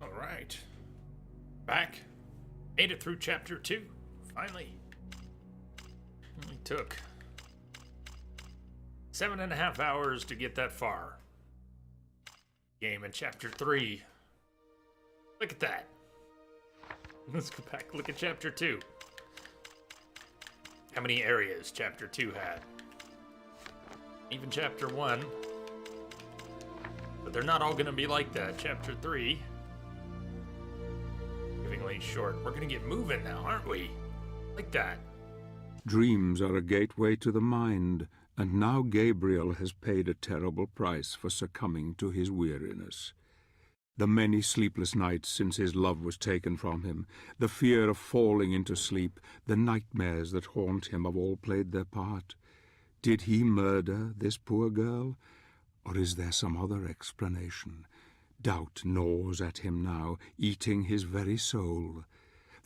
All right. Back. Made it through chapter 2. Finally. Only took 7.5 hours to get that far. Game in chapter 3. Look at that. Let's go back. Look at chapter 2. How many areas chapter 2 had? Even chapter 1. But they're not all going to be like that. Chapter 3. Givingly short. We're going to get moving now, aren't we? Like that. Dreams are a gateway to the mind, and now Gabriel has paid a terrible price for succumbing to his weariness. The many sleepless nights since his love was taken from him, the fear of falling into sleep, the nightmares that haunt him have all played their part. Did he murder this poor girl? Or is there some other explanation? Doubt gnaws at him now, eating his very soul.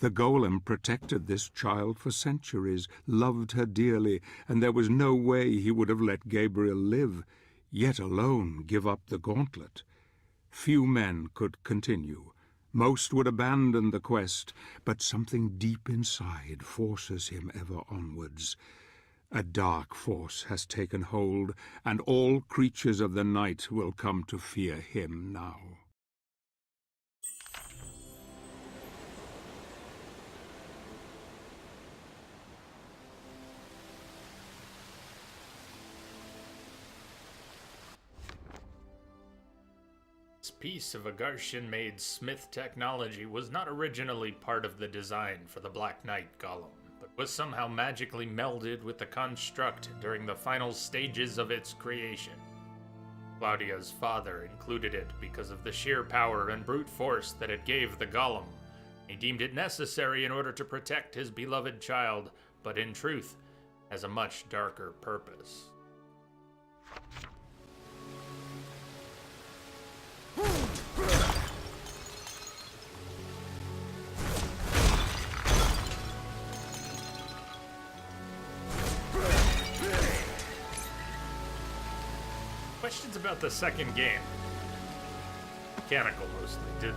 The golem protected this child for centuries, loved her dearly, and there was no way he would have let Gabriel live, yet alone give up the gauntlet. Few men could continue. Most would abandon the quest, but something deep inside forces him ever onwards. A dark force has taken hold, and all creatures of the night will come to fear him now. This piece of Agartian-made Smith technology was not originally part of the design for the Black Knight Golem, but was somehow magically melded with the construct during the final stages of its creation. Claudia's father included it because of the sheer power and brute force that it gave the golem. He deemed it necessary in order to protect his beloved child, but in truth, has a much darker purpose. Questions about the second game. Mechanical mostly. Do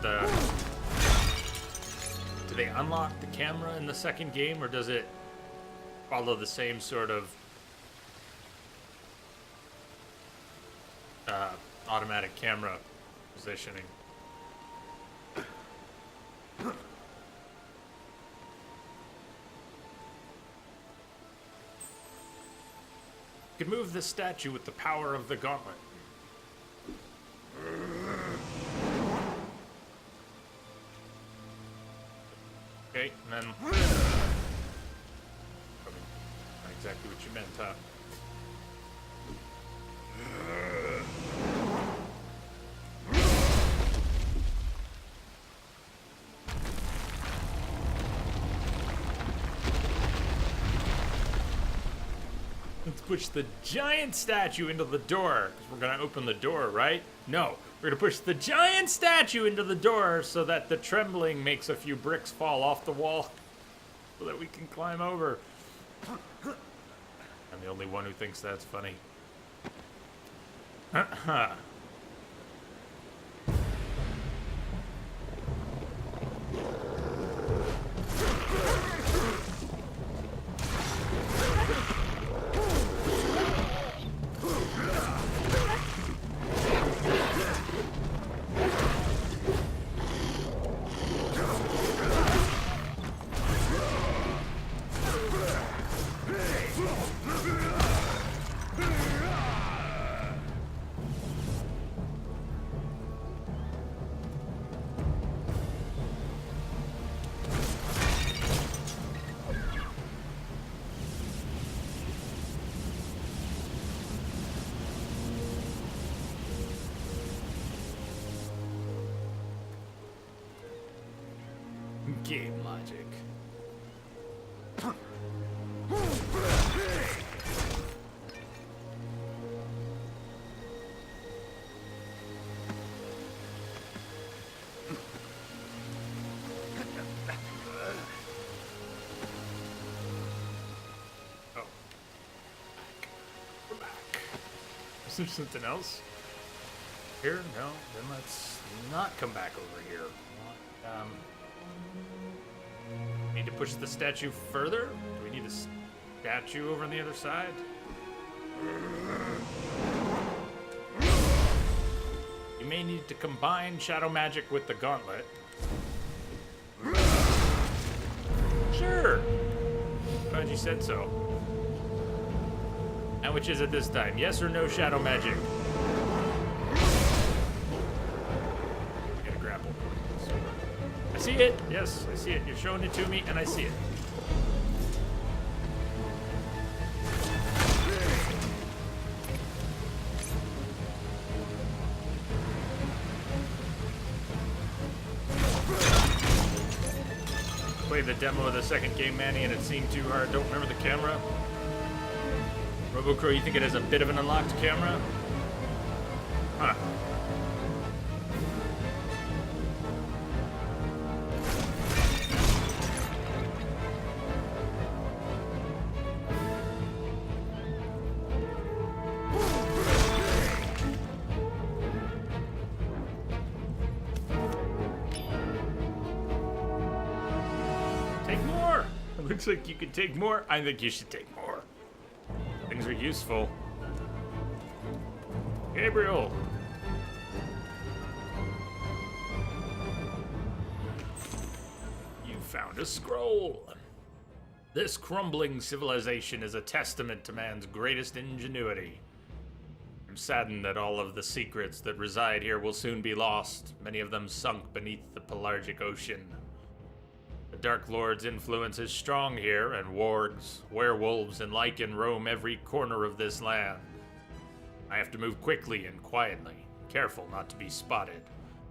they unlock the camera in the second game, or does it follow the same sort of automatic camera positioning? You can move this statue with the power of the gauntlet. Okay, and then... Probably not exactly what you meant, huh? Let's push the giant statue into the door, because we're going to open the door, right? No, we're going to push the giant statue into the door so that the trembling makes a few bricks fall off the wall so that we can climb over. I'm the only one who thinks that's funny. Game logic. Oh. We're back. Is there something else? Here? No. Then let's not come back over here. Need to push the statue further? Do we need a statue over on the other side? You may need to combine shadow magic with the gauntlet. Sure. Glad you said so. And which is it this time? Yes or no shadow magic? Get a grapple. I see it. Yes, I see it. You're showing it to me, and I see it. Played the demo of the second game, Manny, and it seemed too hard. Don't remember the camera. RoboCrow, you think it has a bit of an unlocked camera? Huh. Take more! It looks like you could take more. I think you should take more. Things are useful. Gabriel! You found a scroll. This crumbling civilization is a testament to man's greatest ingenuity. I'm saddened that all of the secrets that reside here will soon be lost, many of them sunk beneath the Pelargic Ocean. The Dark Lord's influence is strong here, and wargs, werewolves, and lichen roam every corner of this land. I have to move quickly and quietly, careful not to be spotted.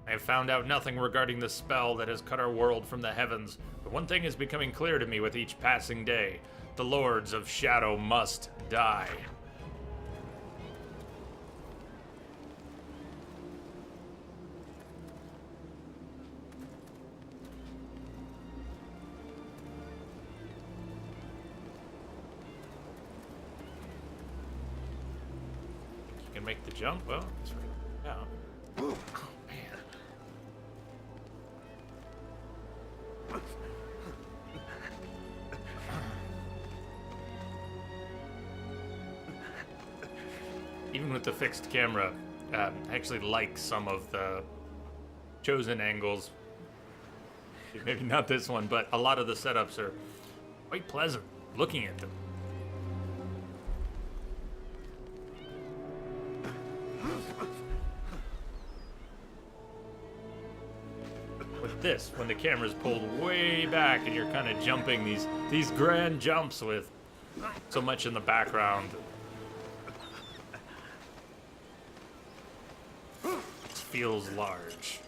I have found out nothing regarding the spell that has cut our world from the heavens, but one thing is becoming clear to me with each passing day. The Lords of Shadow must die. Make the jump? Well, it's right down. Oh, man. Even with the fixed camera, I actually like some of the chosen angles. Maybe not this one, but a lot of the setups are quite pleasant looking at them. This when the camera's pulled way back and you're kind of jumping these grand jumps with so much in the background. It feels large.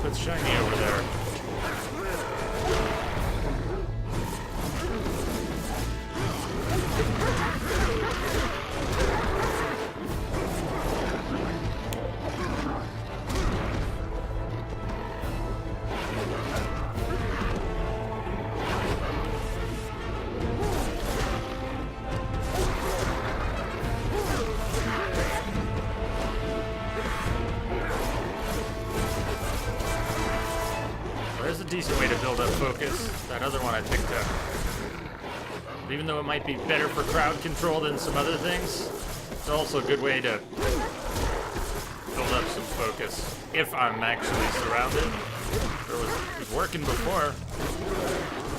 What's shiny over there? focus. That other one I picked up. Even though it might be better for crowd control than some other things, it's also a good way to build up some focus if I'm actually surrounded. It was working before.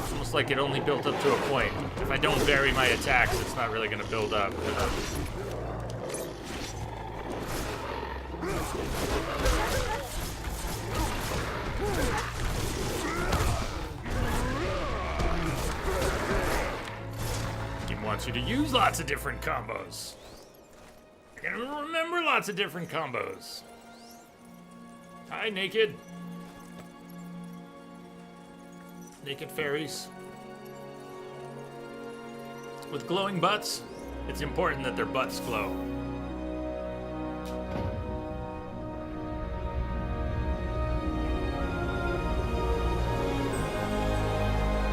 It's almost like it only built up to a point. If I don't vary my attacks, it's not really going to build up. Game wants you to use lots of different combos. I can remember lots of different combos. Hi, naked. Naked fairies. With glowing butts, it's important that their butts glow.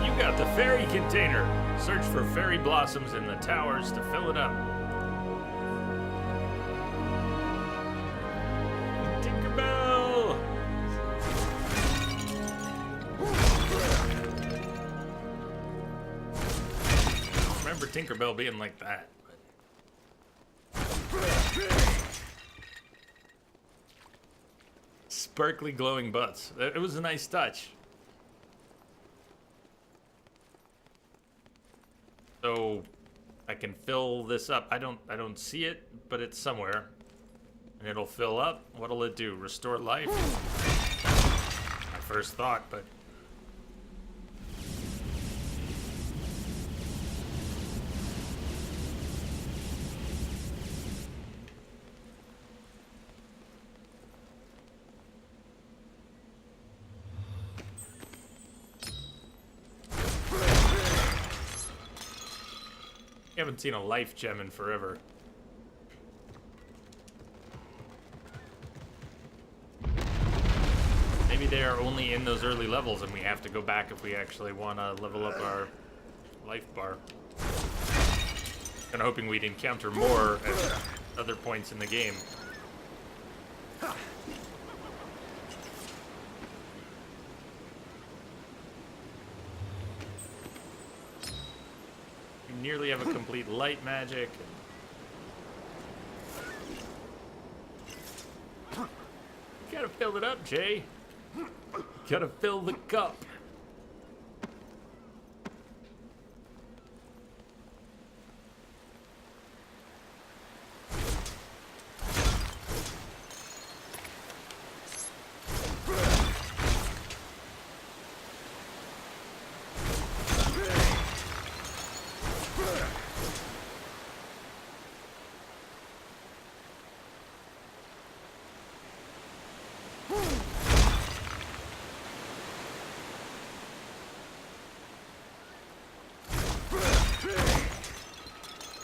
You got the fairy container. Search for fairy blossoms in the towers to fill it up. Tinkerbell! I remember Tinkerbell being like that. Sparkly glowing butts. It was a nice touch. So I can fill this up. I don't see it, but it's somewhere. And it'll fill up. What'll it do? Restore life? My first thought, but I haven't seen a life gem in forever. Maybe they are only in those early levels and we have to go back if we actually want to level up our life bar. Kind of hoping we'd encounter more at other points in the game. Nearly have a complete light magic. You gotta fill it up, Jay. You gotta fill the cup.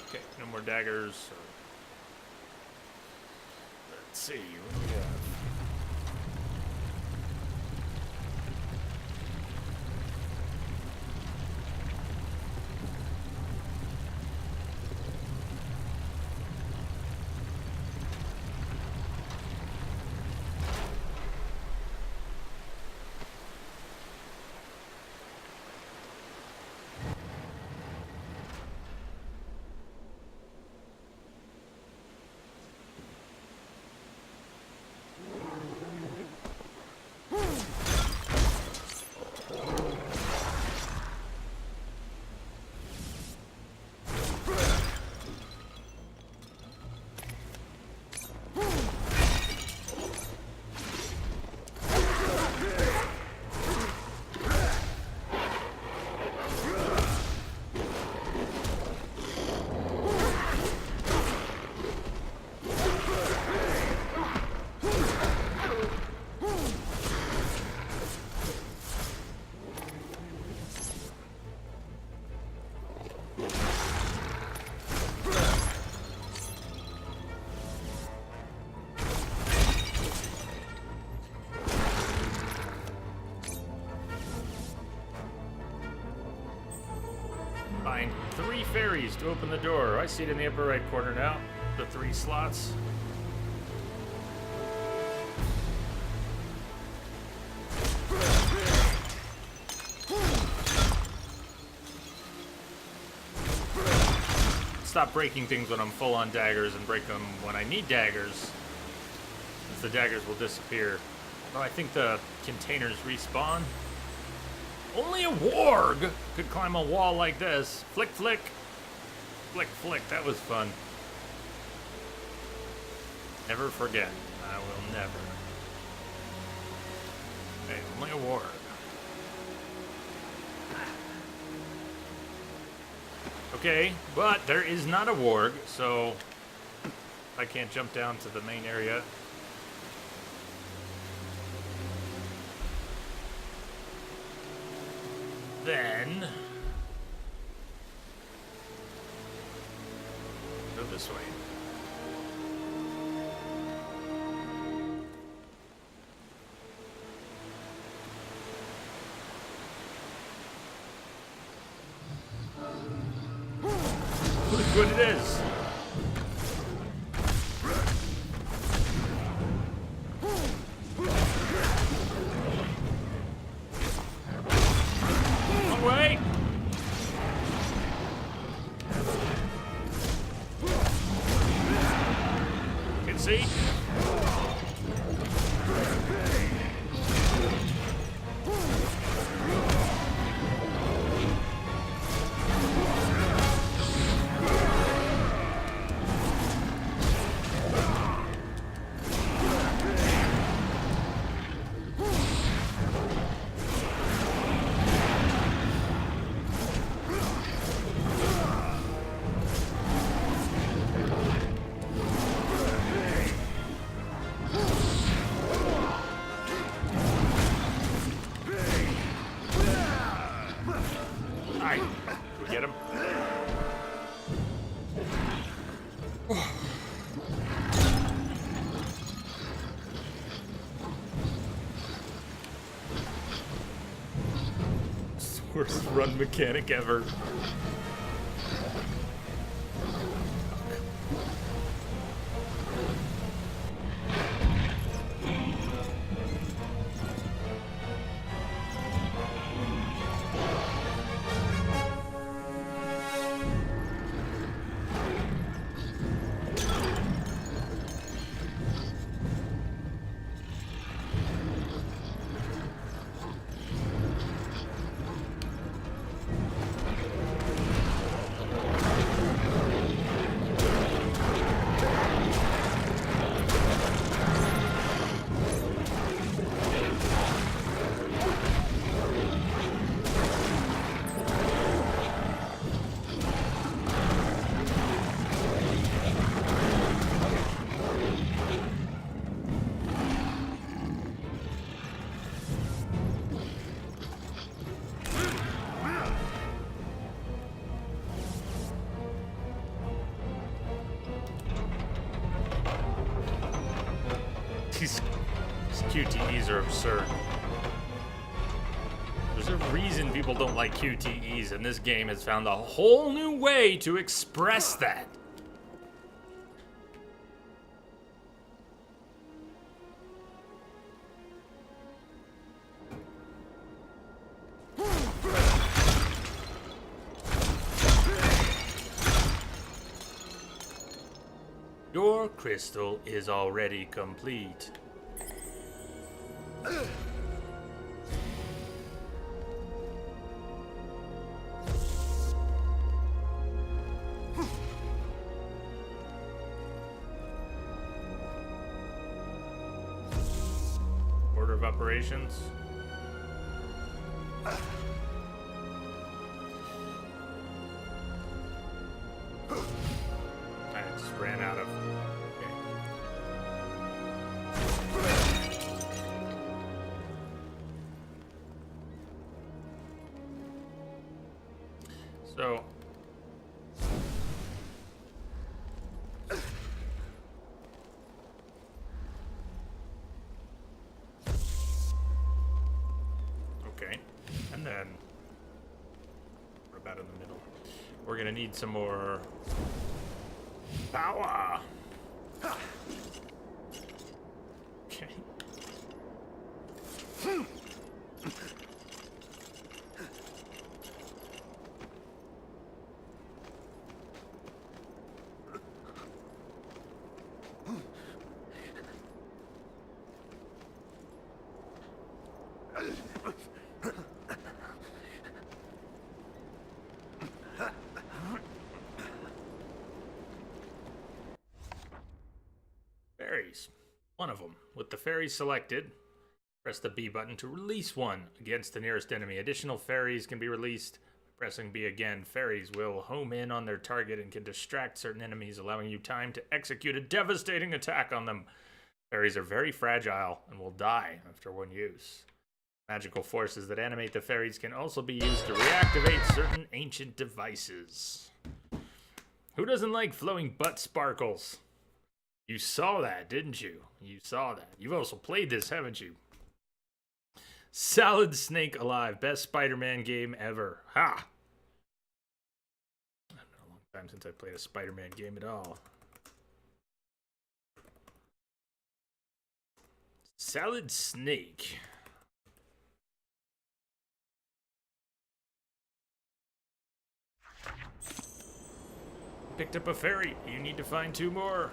Okay, no more daggers. Let's see, what do we have? Find 3 fairies to open the door. I see it in the upper right corner now. The 3 slots. stop breaking things when I'm full on daggers and break them when I need daggers, since the daggers will disappear. Oh, I think the containers respawn. Only a warg could climb a wall like this. Flick, flick. Flick, flick. That was fun. Never forget. I will never. Hey, only a warg. Okay, but there is not a warg, so I can't jump down to the main area. Then go this way. Look what it is. Wrong way. Can see. Alright, can we get him? It's the worst run mechanic ever. These QTEs are absurd. There's a reason people don't like QTEs, and this game has found a whole new way to express that. Your crystal is already complete. Order of operations. I just ran out of. So, okay, and then what about in the middle? We're gonna need some more power. Okay. fairies. One of them. With the fairies selected, press the B button to release one against the nearest enemy. Additional fairies can be released. Pressing B again, fairies will home in on their target and can distract certain enemies, allowing you time to execute a devastating attack on them. Fairies are very fragile and will die after one use. Magical forces that animate the fairies can also be used to reactivate certain ancient devices. Who doesn't like flowing butt sparkles? You saw that, didn't you? You saw that. You've also played this, haven't you? Solid Snake Alive, best Spider-Man game ever. Ha! It's been a long time since I played a Spider-Man game at all. Solid Snake. Picked up a fairy. You need to find 2 more.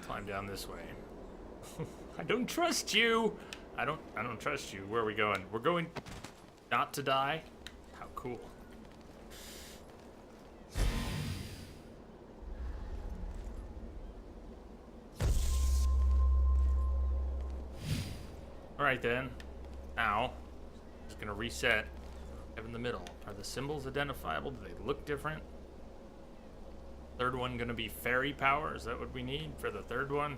Climb down this way. I don't trust you. I don't trust you. Where are we going? We're going not to die. How cool. Alright then. Now, just gonna reset. Have in the middle. Are the symbols identifiable? Do they look different? Third one gonna be fairy power? Is that what we need for the third one?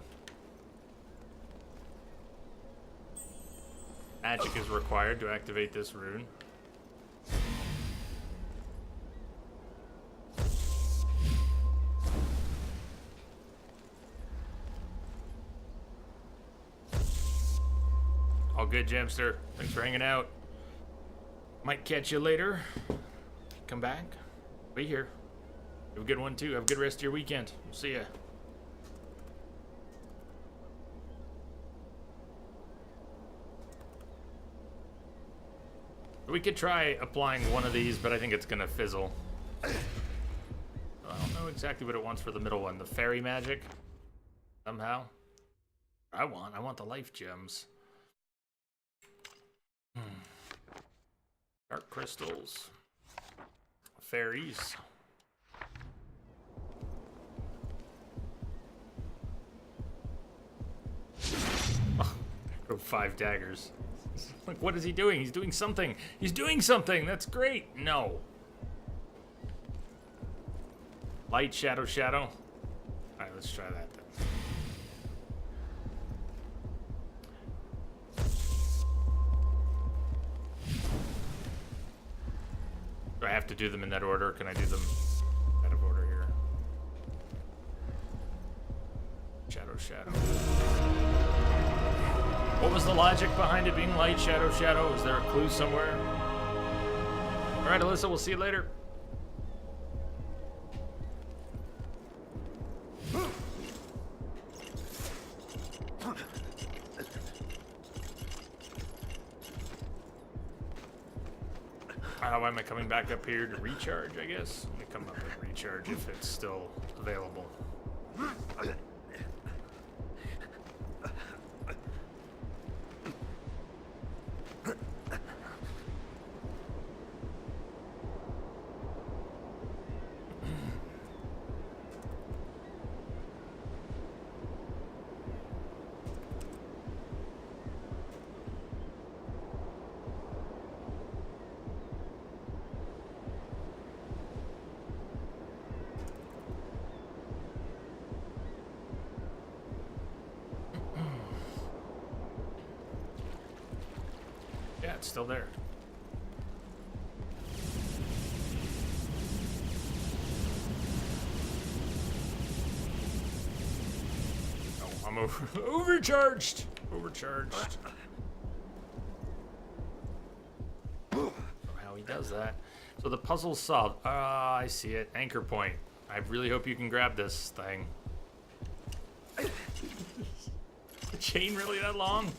Magic is required to activate this rune. All good, Jamster. Thanks for hanging out. Might catch you later. Come back. Be here. Have a good one, too. Have a good rest of your weekend. See ya. We could try applying one of these, but I think it's gonna fizzle. I don't know exactly what it wants for the middle one. The fairy magic? Somehow? I want the life gems. Dark crystals. Fairies. Oh, 5 daggers. Like, what is he doing? He's doing something. He's doing something. That's great. No. Light, shadow, shadow. All right, let's try that then. Do I have to do them in that order? Can I do them out of order here? Shadow, shadow. What was the logic behind it being light, shadow, shadow? Is there a clue somewhere? All right, Alyssa, we'll see you later. Why am I coming back up here to recharge, I guess? Let me come up and recharge if it's still available. Yeah, it's still there. Oh, I'm overcharged. Overcharged. Oh, how he does that. So the puzzle's solved. Ah, I see it. Anchor point. I really hope you can grab this thing. The chain really that long?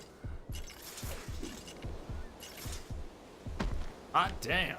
Hot damn.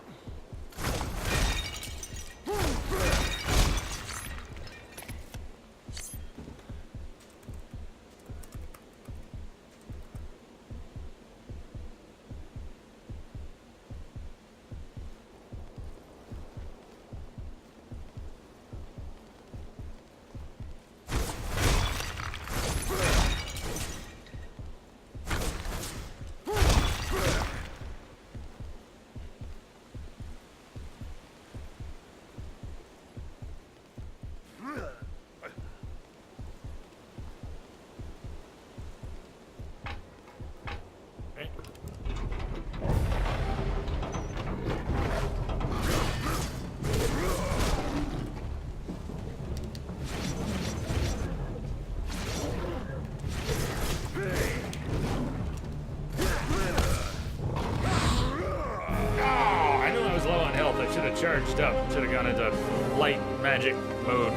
messed up. Should have gone into light magic mode.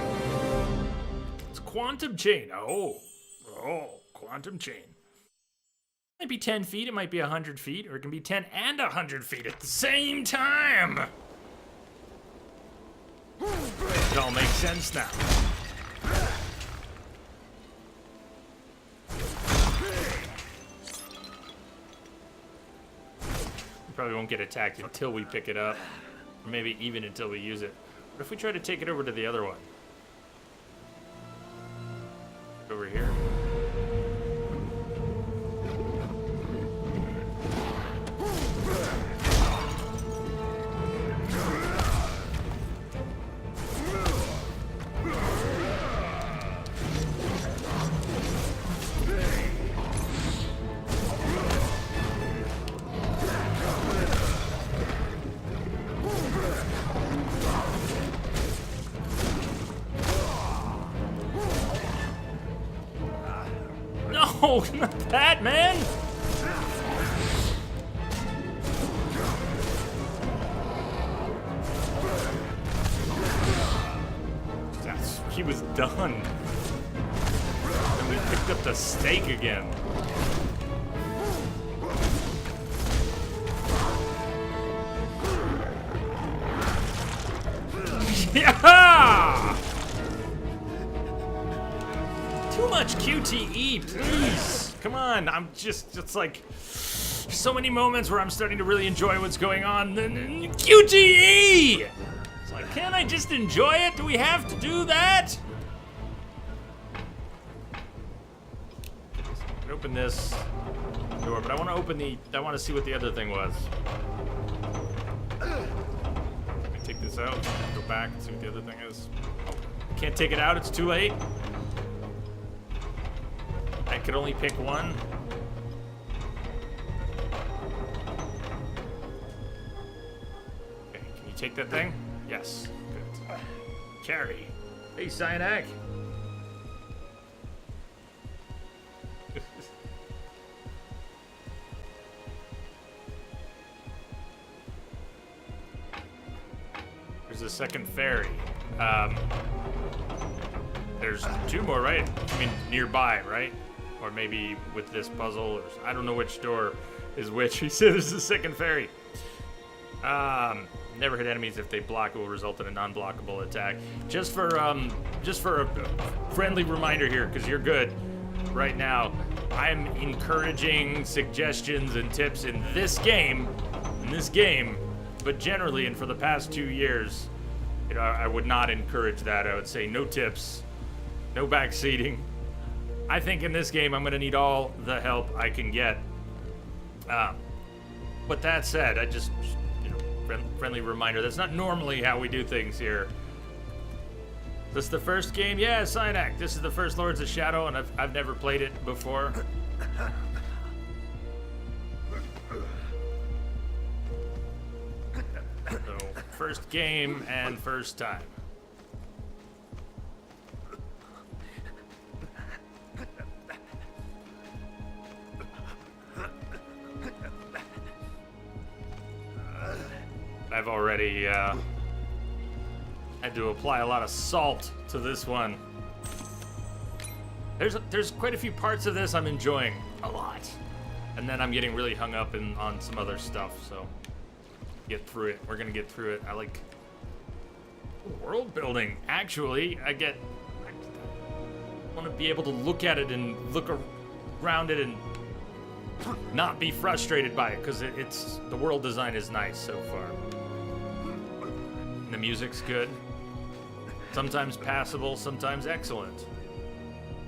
It's quantum chain. Oh, quantum chain. It might be 10 feet, it might be 100 feet, or it can be 10 and 100 feet at the same time. It all makes sense now. We probably won't get attacked until we pick it up. Or maybe even until we use it. What if we try to take it over to the other one? Over here. No, not that, man! He was done. And we picked up the stake again. Yeah! Too much QTE, please. Come on, it's like so many moments where I'm starting to really enjoy what's going on. QTE! It's like, can't I just enjoy it? Do we have to do that? Open this door, but I want to I want to see what the other thing was. Let me take this out, go back and see what the other thing is. Can't take it out, it's too late. I could only pick one. Okay, can you take that thing? Yes, good. Carry. Hey, Cyanak. There's a second ferry. There's two more, right? I mean, nearby, right? Or maybe with this puzzle, or I don't know which door is which. He said there's a second ferry. Never hit enemies if they block. It will result in a non-blockable attack. Just for a friendly reminder here, because you're good right now. I'm encouraging suggestions and tips in this game, but generally, and for the past 2 years, you know, I would not encourage that. I would say no tips, no backseating. I think in this game, I'm going to need all the help I can get. But that said, I just, you know, friendly reminder, that's not normally how we do things here. This the first game? Yeah, Cyanak. This is the first Lords of Shadow, and I've never played it before. So, first game and first time. I've already had to apply a lot of salt to this one. There's quite a few parts of this I'm enjoying a lot, and then I'm getting really hung up on some other stuff. So get through it. We're gonna get through it. I like world building. Actually, I want to be able to look at it and look around it and not be frustrated by it, because it's the world design is nice so far. And the music's good. Sometimes passable, sometimes excellent.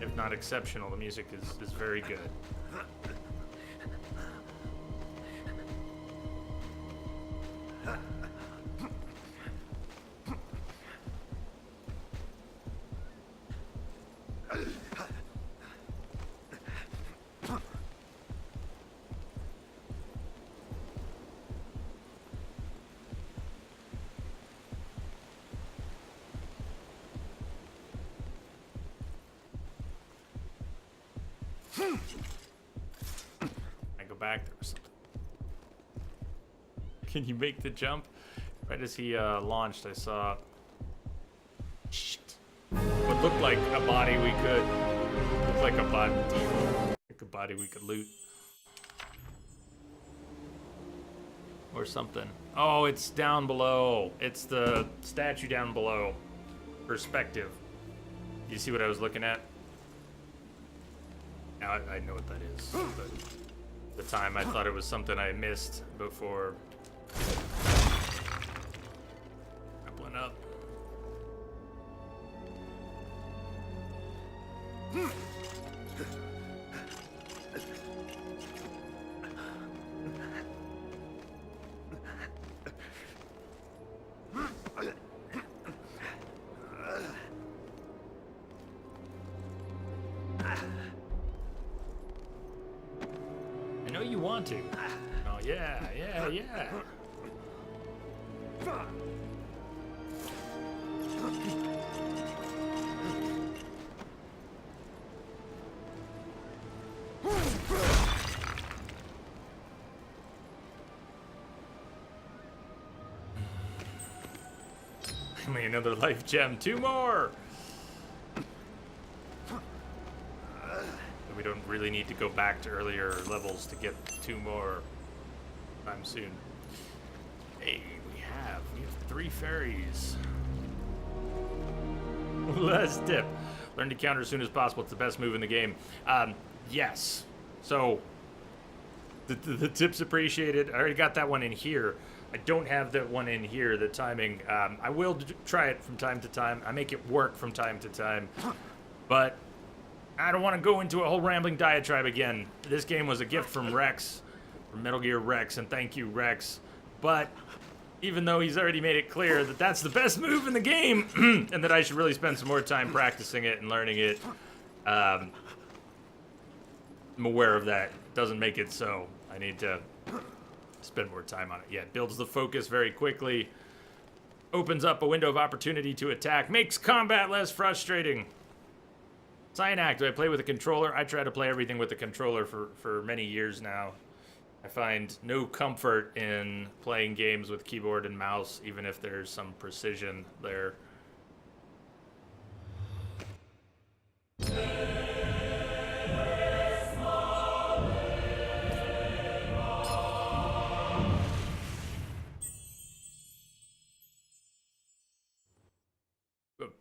If not exceptional, the music is very good. I go back, there was something. Can you make the jump? Right as he launched, I saw what looked like a body we could. Looked like a body. Like a body we could loot. Or something. Oh, it's down below. It's the statue down below. Perspective. You see what I was looking at? Now I know what that is. But at the time I thought it was something I missed before. Grappling up. I know you want to. Oh yeah. Only another life gem. 2 more! We don't really need to go back to earlier levels to get 2 more time soon. Hey, we have 3 fairies. Last tip. Learn to counter as soon as possible. It's the best move in the game. Yes. So, the tip's appreciated. I already got that one in here. I don't have that one in here, the timing. I will try it from time to time. I make it work from time to time. But I don't want to go into a whole rambling diatribe again. This game was a gift from Rex, from Metal Gear Rex, and thank you, Rex. But even though he's already made it clear that that's the best move in the game, and that I should really spend some more time practicing it and learning it, I'm aware of that. Doesn't make it so. I need to spend more time on it. Yeah, it builds the focus very quickly, opens up a window of opportunity to attack, makes combat less frustrating. Cyanak, do I play with a controller? I try to play everything with a controller for many years now. I find no comfort in playing games with keyboard and mouse, even if there's some precision there.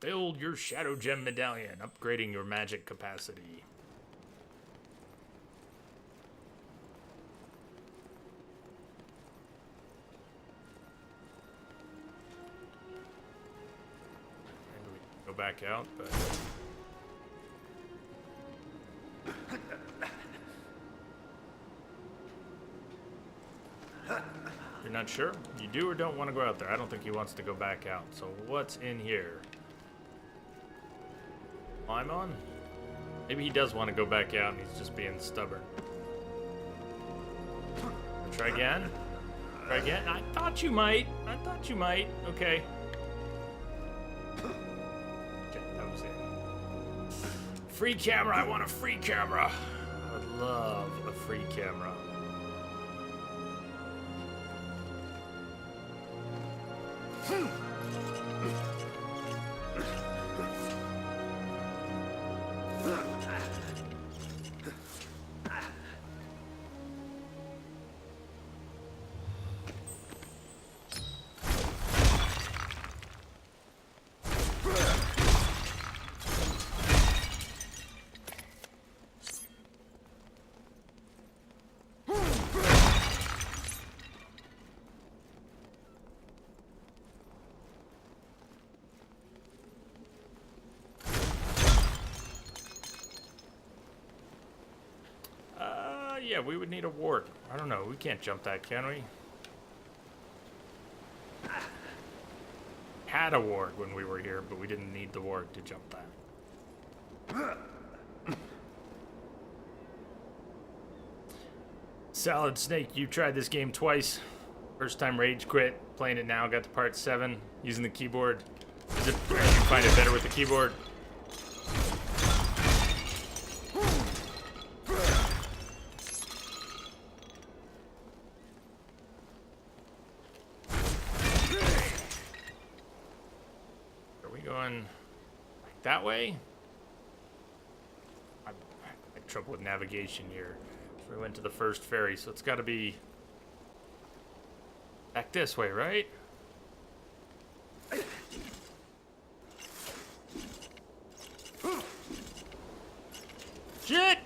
Build your Shadow Gem Medallion, upgrading your magic capacity. Maybe we can go back out, but... You're not sure? You do or don't want to go out there? I don't think he wants to go back out. So what's in here? Climb on? Maybe he does want to go back out and he's just being stubborn. Try again? Try again? I thought you might. I thought you might. Okay. Okay, that was it. Free camera. I want a free camera. I would love a free camera. Yeah, we would need a ward. I don't know. We can't jump that, can we? Had a ward when we were here, but we didn't need the ward to jump that. Solid Snake, you tried this game twice. First time rage quit. Playing it now, got to part 7. Using the keyboard. You find it better with the keyboard? going that way? I had trouble with navigation here. So we went to the first ferry, so it's got to be back this way, right? Shit!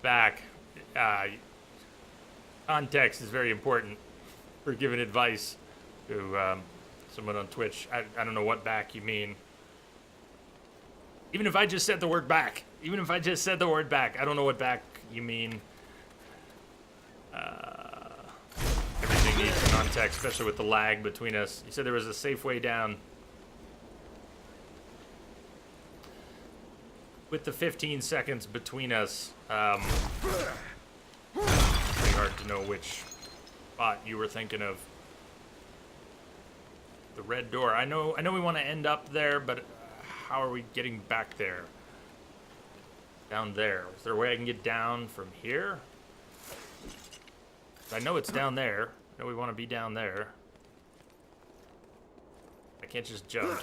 Back. Context is very important for giving advice to someone on Twitch. I don't know what back you mean. Even if I just said the word back. Even if I just said the word back. I don't know what back you mean. Everything needs context, especially with the lag between us. You said there was a safe way down. With the 15 seconds between us, pretty hard to know which spot you were thinking of. The red door. I know we want to end up there, but how are we getting back there? Down there. Is there a way I can get down from here? I know it's down there. I know we want to be down there. I can't just jump.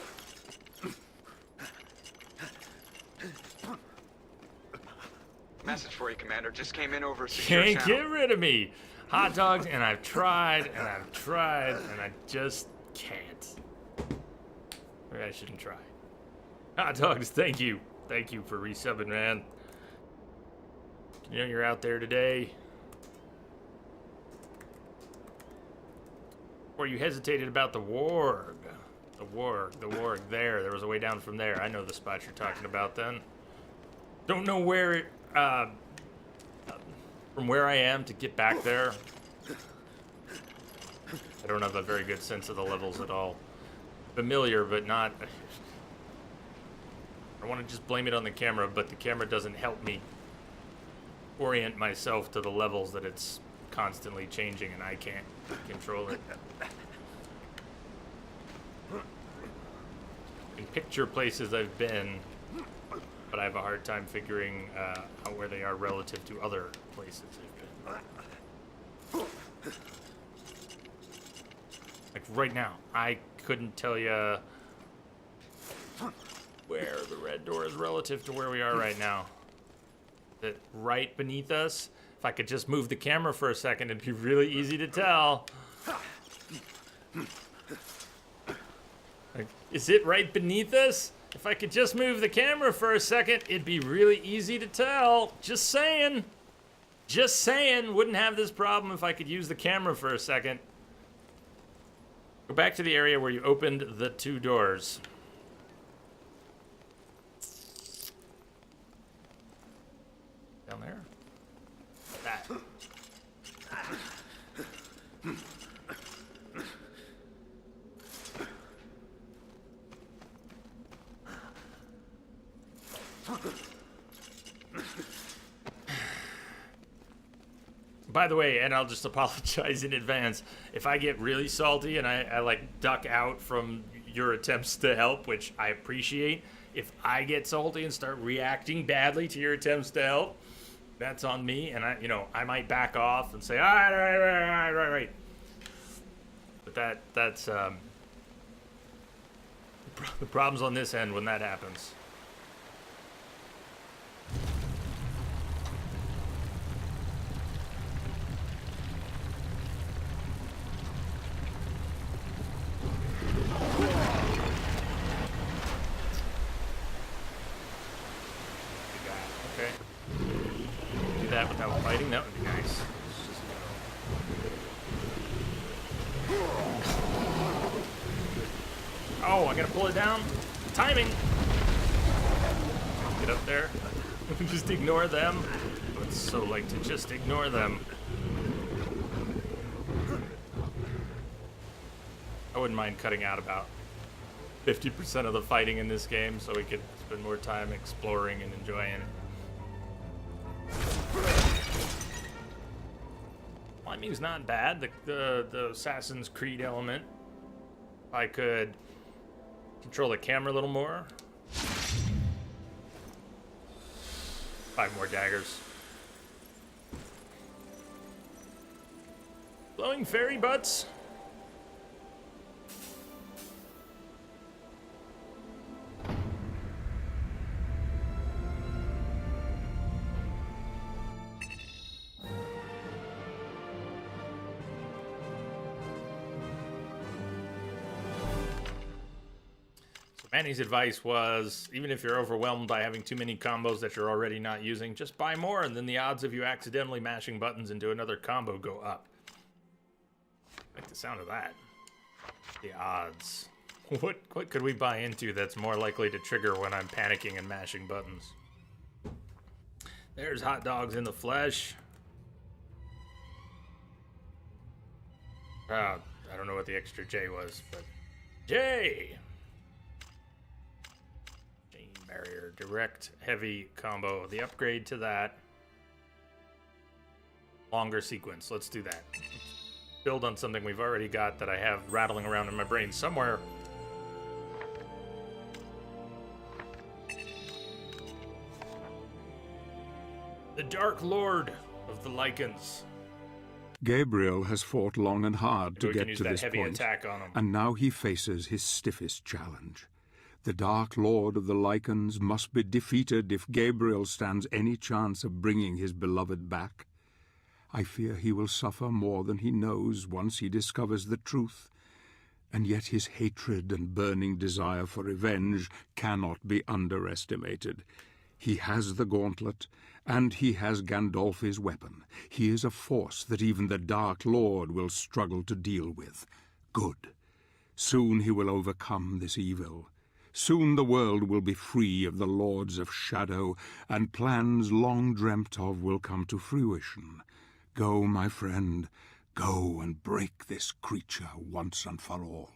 Message for you, Commander. Just came in over a secure Can't channel. get rid of me. Hot dogs, and I've tried, and I just can't. Maybe I shouldn't try. Hot dogs, thank you. Thank you for resubbing, man. You know you're out there today. Or you hesitated about the warg. The warg there. There was a way down from there. I know the spot you're talking about then. Don't know where from where I am to get back there. I don't have a very good sense of the levels at all. Familiar, but not... I want to just blame it on the camera, but the camera doesn't help me orient myself to the levels that it's constantly changing, and I can't control it. I can picture places I've been, but I have a hard time figuring out where they are relative to other places I've been. Like right now, I couldn't tell you where the red door is relative to where we are right now. That right beneath us? If I could just move the camera for a second, it'd be really easy to tell. Like, is it right beneath us? If I could just move the camera for a second, it'd be really easy to tell. Just saying. Just saying. Wouldn't have this problem if I could use the camera for a second. Go back to the area where you opened the two doors. Down there? That. By the way, and I'll just apologize in advance, if I get really salty and I like duck out from your attempts to help, which I appreciate, if I get salty and start reacting badly to your attempts to help, that's on me, and I might back off and say, all right. But that's the problem's on this end when that happens. Okay. Do that without fighting, that would be nice. Oh, I gotta pull it down. Timing! Get up there. Just ignore them. I would so like to just ignore them. I wouldn't mind cutting out about 50% of the fighting in this game so we could spend more time exploring and enjoying it. Climbing's not bad. The Assassin's Creed element. If I could control the camera a little more. 5 more daggers. Glowing fairy butts. Manny's advice was, even if you're overwhelmed by having too many combos that you're already not using, just buy more, and then the odds of you accidentally mashing buttons into another combo go up. I like the sound of that. The odds. What could we buy into that's more likely to trigger when I'm panicking and mashing buttons? There's hot dogs in the flesh. I don't know what the extra J was, but J! Barrier, direct, heavy combo. The upgrade to that. Longer sequence. Let's do that. Let's build on something we've already got that I have rattling around in my brain somewhere. The Dark Lord of the Lycans. Gabriel has fought long and hard to get to this heavy point, attack on him. and now he faces his stiffest challenge. The Dark Lord of the Lycans must be defeated if Gabriel stands any chance of bringing his beloved back. I fear he will suffer more than he knows once he discovers the truth, and yet his hatred and burning desire for revenge cannot be underestimated. He has the gauntlet, and he has Gandolfi's weapon. He is a force that even the Dark Lord will struggle to deal with. Good. Soon he will overcome this evil. Soon the world will be free of the Lords of Shadow, and plans long dreamt of will come to fruition. Go, my friend, go and break this creature once and for all.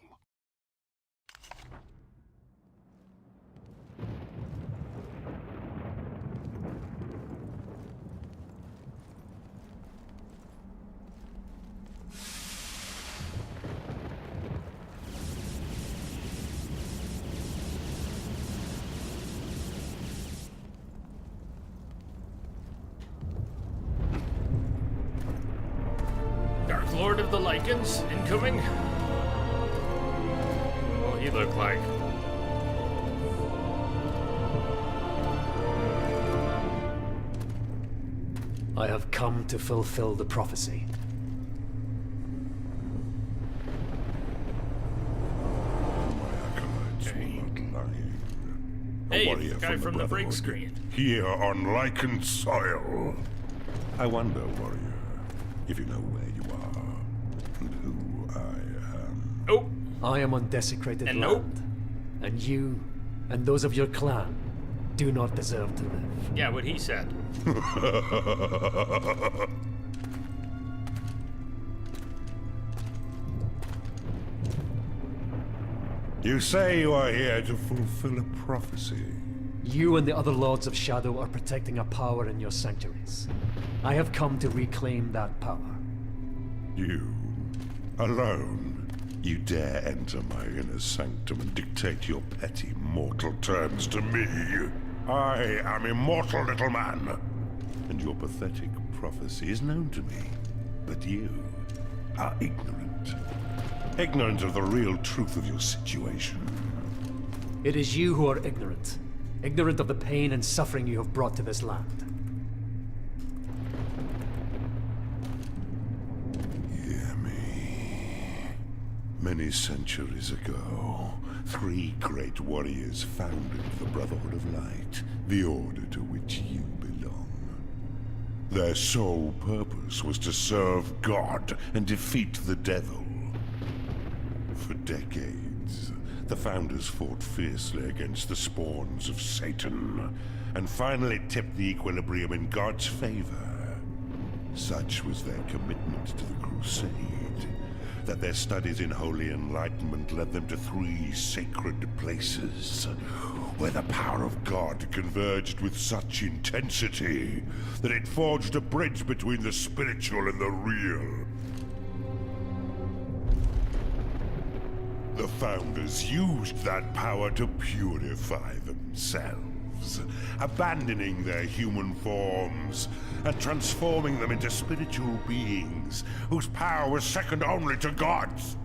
Lord of the Lycans, incoming. What will he look like? I have come to fulfill the prophecy. Hey, the guy from the break screen. Here on Lycan soil. I wonder, warrior, if you know where you are and who I am. Nope. I am on desecrated And land. nope. And you, and those of your clan, do not deserve to live. Yeah, what he said. You say you are here to fulfill a prophecy. You and the other Lords of Shadow are protecting a power in your sanctuaries. I have come to reclaim that power. You, alone, you dare enter my inner sanctum and dictate your petty mortal terms to me. I am immortal, little man. And your pathetic prophecy is known to me. But you are ignorant. Ignorant of the real truth of your situation. It is you who are ignorant. Ignorant of the pain and suffering you have brought to this land. Hear me. Many centuries ago, 3 great warriors founded the Brotherhood of Light, the order to which you belong. Their sole purpose was to serve God and defeat the devil. For decades, the founders fought fiercely against the spawns of Satan, and finally tipped the equilibrium in God's favor. Such was their commitment to the crusade, that their studies in holy enlightenment led them to 3 sacred places, where the power of God converged with such intensity that it forged a bridge between the spiritual and the real. The founders used that power to purify themselves. themselves, abandoning their human forms and transforming them into spiritual beings whose power was second only to God's.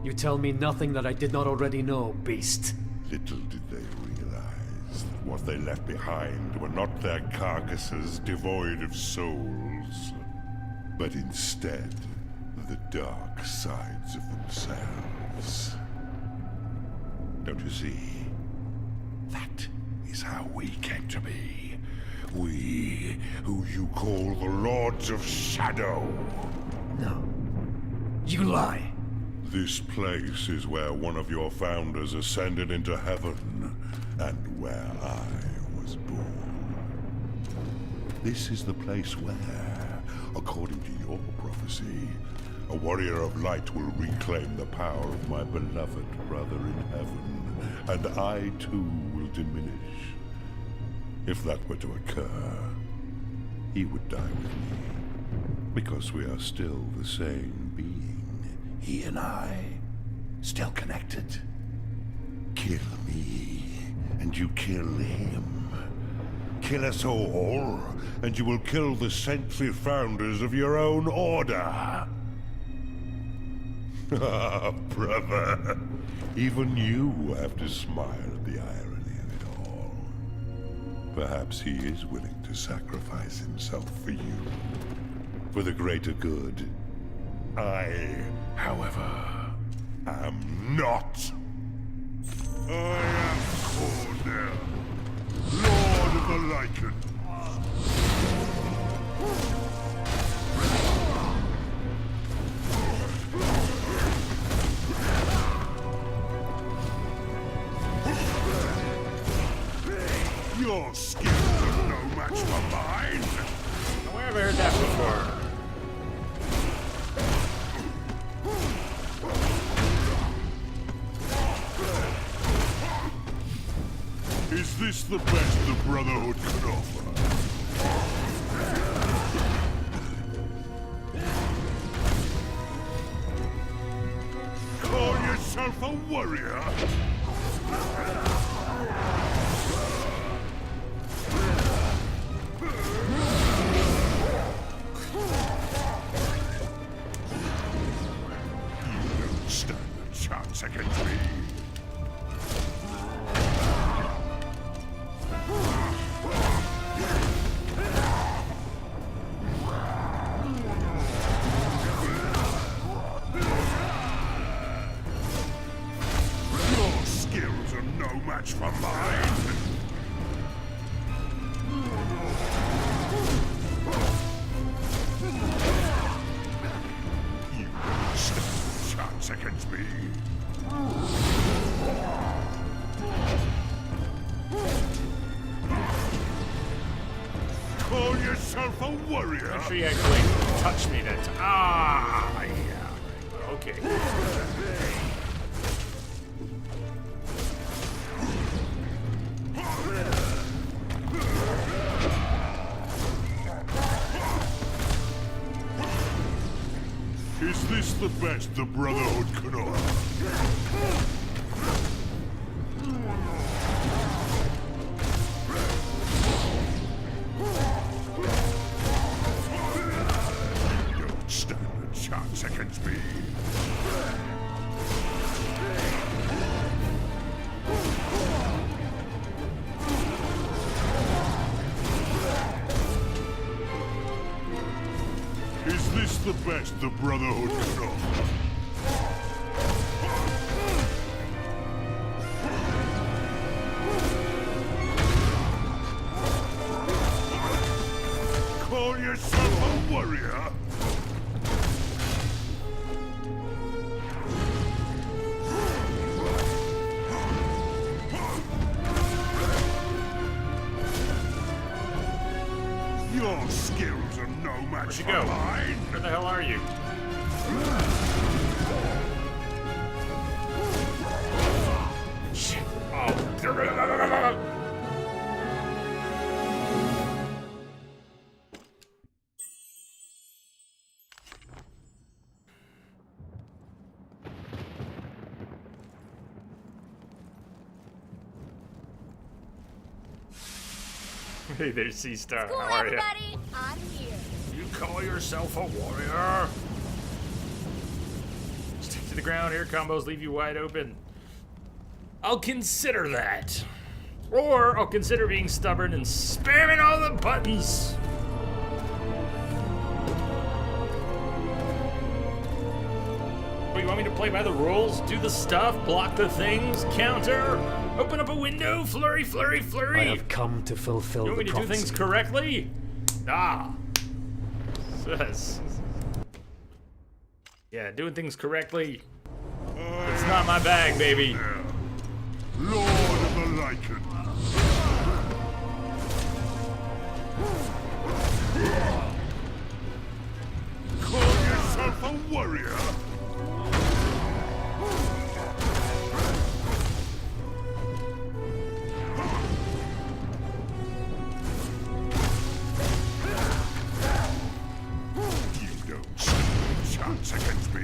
You tell me nothing that I did not already know, beast. Little did they realize that what they left behind were not their carcasses devoid of souls, but instead the dark sides of themselves. Don't you see? That is how we came to be. We, who you call the Lords of Shadow. No. You lie. This place is where one of your founders ascended into heaven, and where I was born. This is the place where, according to your prophecy, a warrior of light will reclaim the power of my beloved brother in heaven, and I too will diminish. If that were to occur, he would die with me, because we are still the same being. He and I, still connected. Kill me, and you kill him. Kill us all, and you will kill the century founders of your own order. Ah, brother. Even you have to smile at the irony of it all. Perhaps he is willing to sacrifice himself for you. For the greater good. I, however, am not. I am Cornell, Lord of the Lycan. Your skills are no match for mine. Where have I heard that before? Is this the best the Brotherhood could offer? Call yourself a warrior? You don't stand a chance against me. For mine. You don't stand a chance against me. Call yourself a warrior? Make sure you actually touch me that time. Ah, yeah. Okay. Is this the best the Brotherhood could offer? You don't stand a chance against me. Is this the best the Brotherhood could offer? Call yourself a warrior? Your skills are no match Where'd you for go? mine. Where the hell are you? Shit. Oh. Hey there, Sea Star. Cool, How are you? everybody. I'm here. You call yourself a warrior? Stick to the ground. Air combos leave you wide open. I'll consider that. Or I'll consider being stubborn and spamming all the buttons. What, you want me to play by the rules? Do the stuff? Block the things? Counter? Open up a window? Flurry, flurry, flurry? I have come to fulfill You want the me to do prophecy. things correctly? Ah. Yes. Yeah, doing things correctly. It's not my bag, baby. Lord of the Lycan. Call yourself a warrior? You don't stand a chance against me.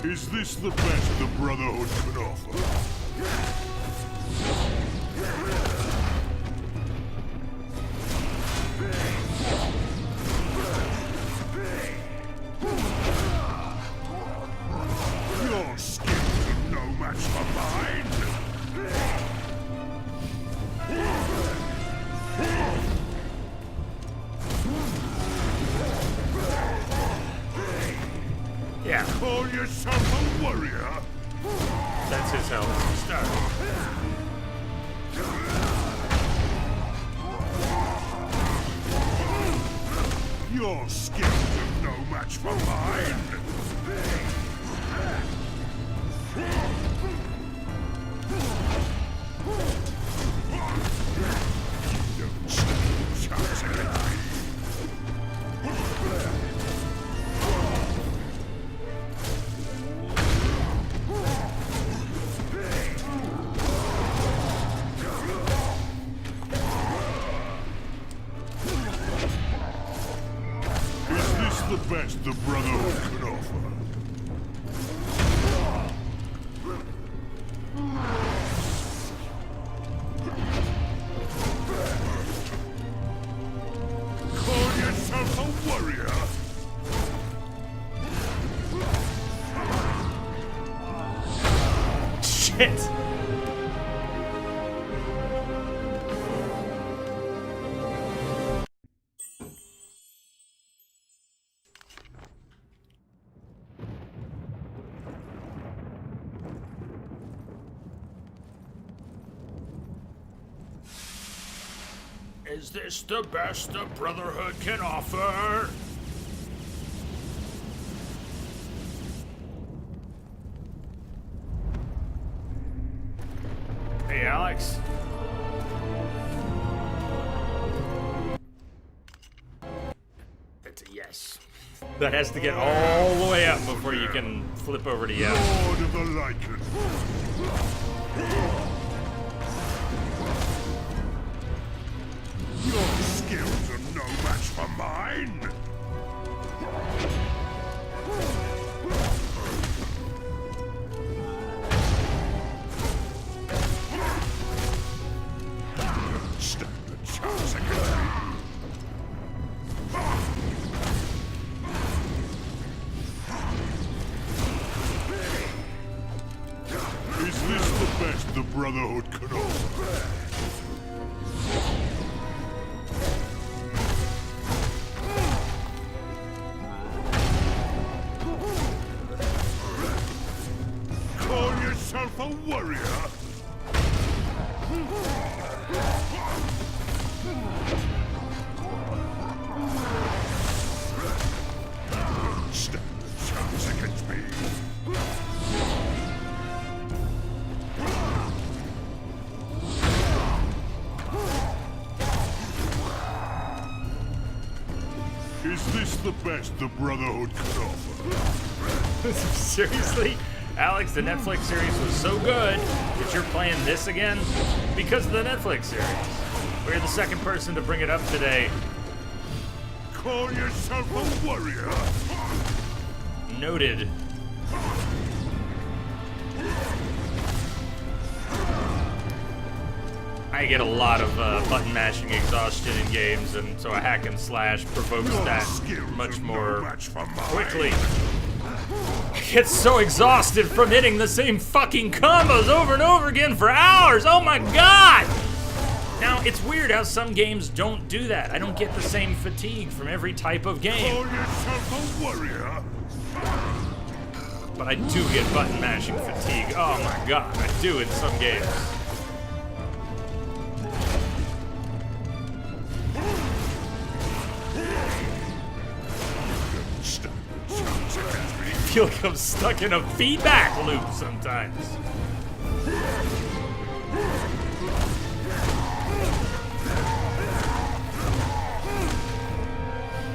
Is this the best the Brotherhood can offer? Your skills are no match for mine! Yeah, Call yourself a warrior? that's his health. Start. Your skills are no match for mine! You don't stand a chance against me. Is this the best the Brotherhood can offer? Call yourself a warrior? Shit. Is this the best the Brotherhood can offer? Hey, Alex. That's a yes. That has to get all the way up before you can flip over to yes. Lord of the Lycan. Your skills are no match for mine! Don't stand a chance against me. Is this the best the Brotherhood can offer? Call yourself a warrior? Don't stand a chance against me. Is this the best the Brotherhood can offer? Seriously? Alex, the Netflix series was so good that you're playing this again? Because of the Netflix series. We're the second person to bring it up today. Call yourself a warrior? Noted. I get a lot of button mashing exhaustion in games, and so a hack and slash provokes that much more quickly. I get so exhausted from hitting the same fucking combos over and over again for hours. Oh my god! Now, it's weird how some games don't do that. I don't get the same fatigue from every type of game. Call yourself a warrior? But I do get button mashing fatigue. Oh my god, I do in some games. I feel like I'm stuck in a feedback loop sometimes.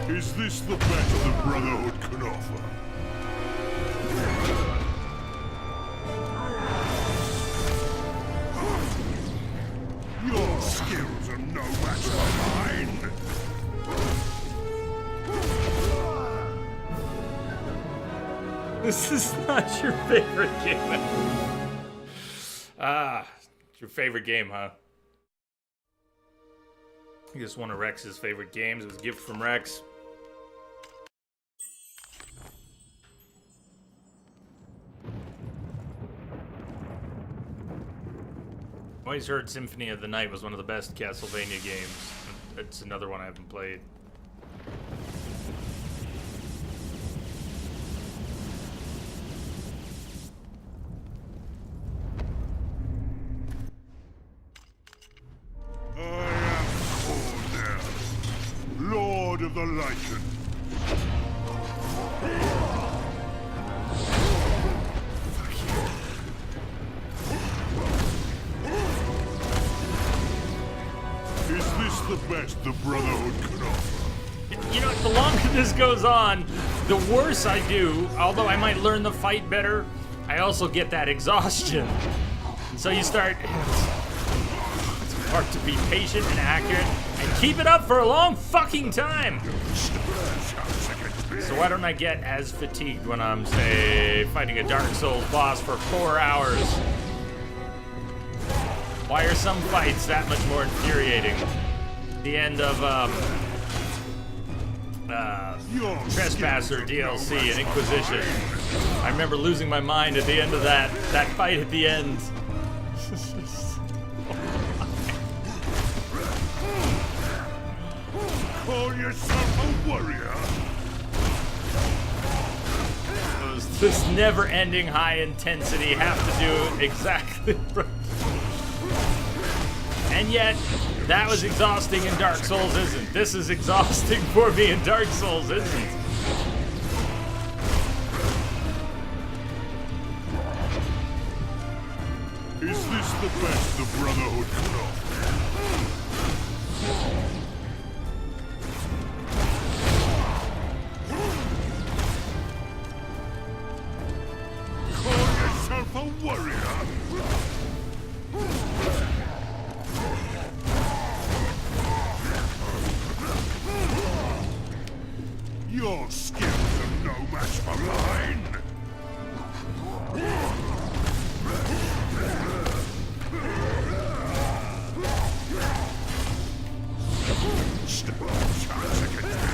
Is this the best the Brotherhood can offer? Your skills are no match for mine. This is not your favorite game. It's your favorite game, huh? I think it's one of Rex's favorite games. It was a gift from Rex. Always heard Symphony of the Night was one of the best Castlevania games. It's another one I haven't played. Lord of the Lycan. Is this the best the Brotherhood can offer? You know, the longer this goes on, the worse I do. Although I might learn the fight better, I also get that exhaustion. And so you start... It's hard to be patient and accurate and keep it up for a long fucking time. So why don't I get as fatigued when I'm, say, fighting a Dark Souls boss for 4 hours? Why are some fights that much more infuriating? The end of, Trespasser DLC and Inquisition. I remember losing my mind at the end of that fight at the end. Call yourself a warrior? This never-ending high intensity have to do exactly right. And yet, that was exhausting in Dark Souls isn't. This is exhausting for me in Dark Souls isn't. Is this the best the Brotherhood can offer? Call yourself a warrior? Your skills are no match for mine. Stand a chance against me.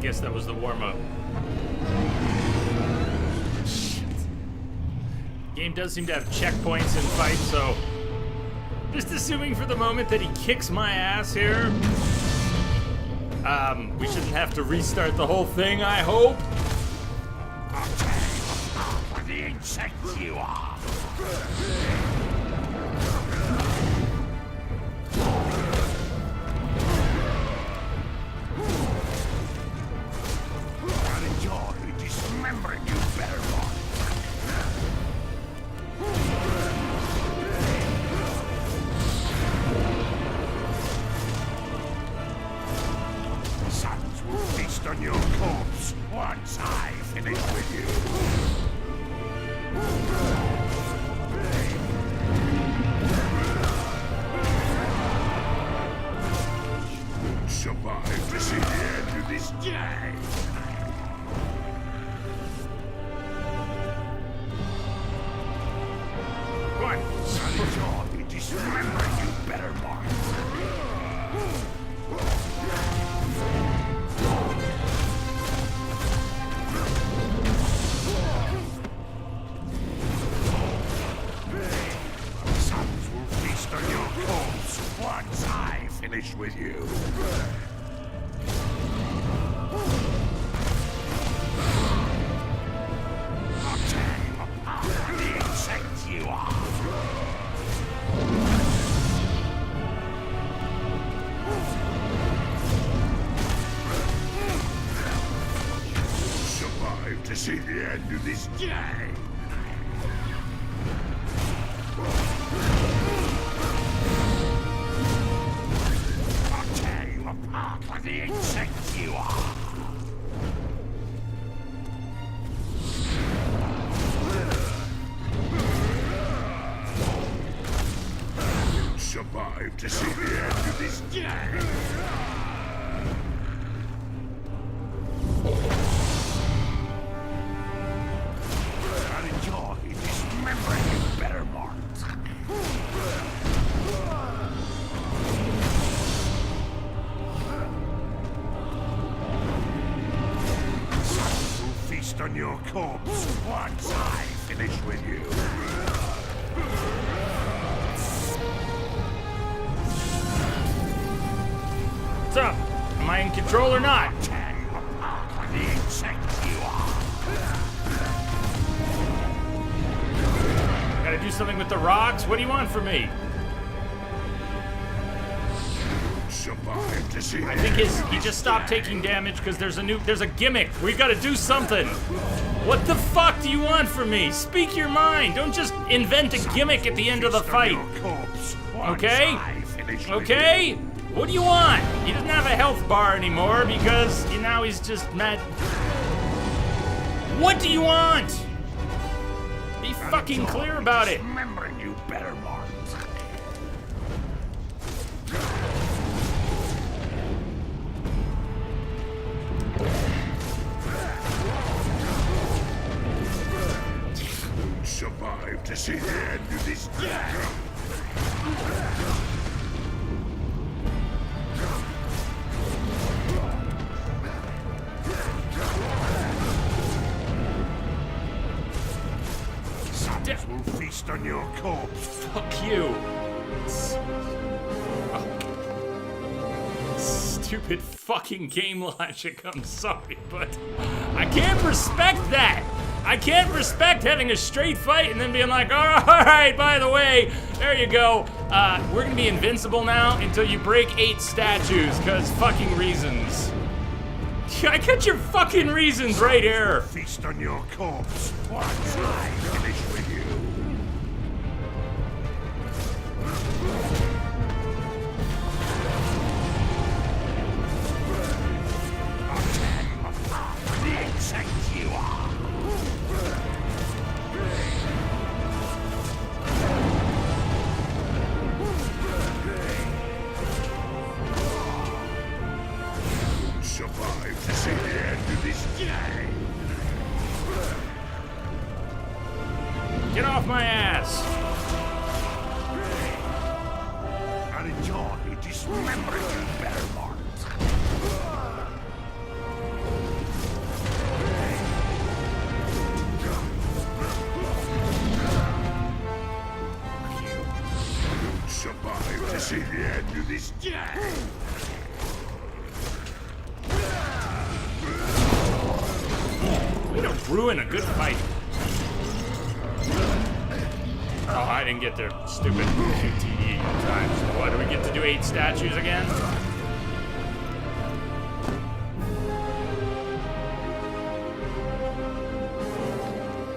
Guess that was the warm-up. Shit. Game does seem to have checkpoints in fights, so just assuming for the moment that he kicks my ass here. We shouldn't have to restart the whole thing, I hope. What the insect you are! I'll enjoy dismembering you, Bearborn. Sons will feast on your corpse once I finish with you. Survive to see the end of this day. What? I'll enjoy dismembering you, better mark. Sons will feast on your corpse once I finish with you. I'll tear you apart like the insect you are. Survive to see the end of this day. I'll tear you apart like the insect you are. Survive to see the end of this day. I'll enjoy dismembering you, better mark. Sons will feast on your corpse once I finish with you. What's up? Am I in control or not? Tear you apart like the insect you are. Gotta do something with the rocks? What do you want from me? Survive to see I think he just stopped taking damage because there's a gimmick. We gotta do something. What the fuck do you want from me? Speak your mind. Don't just invent a gimmick at the end of the fight. Okay? Okay? What do you want? He doesn't have a health bar anymore because now he's just mad. What do you want? Be fucking clear about it. Remembering you better, Mark. Survive to see the end of this day. Sons will feast on your corpse. Fuck you. Stupid fucking game logic, I'm sorry, but I can't respect that. I can't respect having a straight fight and then being like, all right, by the way, there you go. We're gonna be invincible now until you break 8 statues, cause fucking reasons. I got your fucking reasons right here. Feast on your corpse once I finish with you. I'll tear you apart like the insect you are. Survive to see the end of this day. Get off my ass. I'll enjoy dismembering you, better mark. ruin a good fight. Oh, I didn't get their stupid QTE time. So what, do we get to do 8 statues again?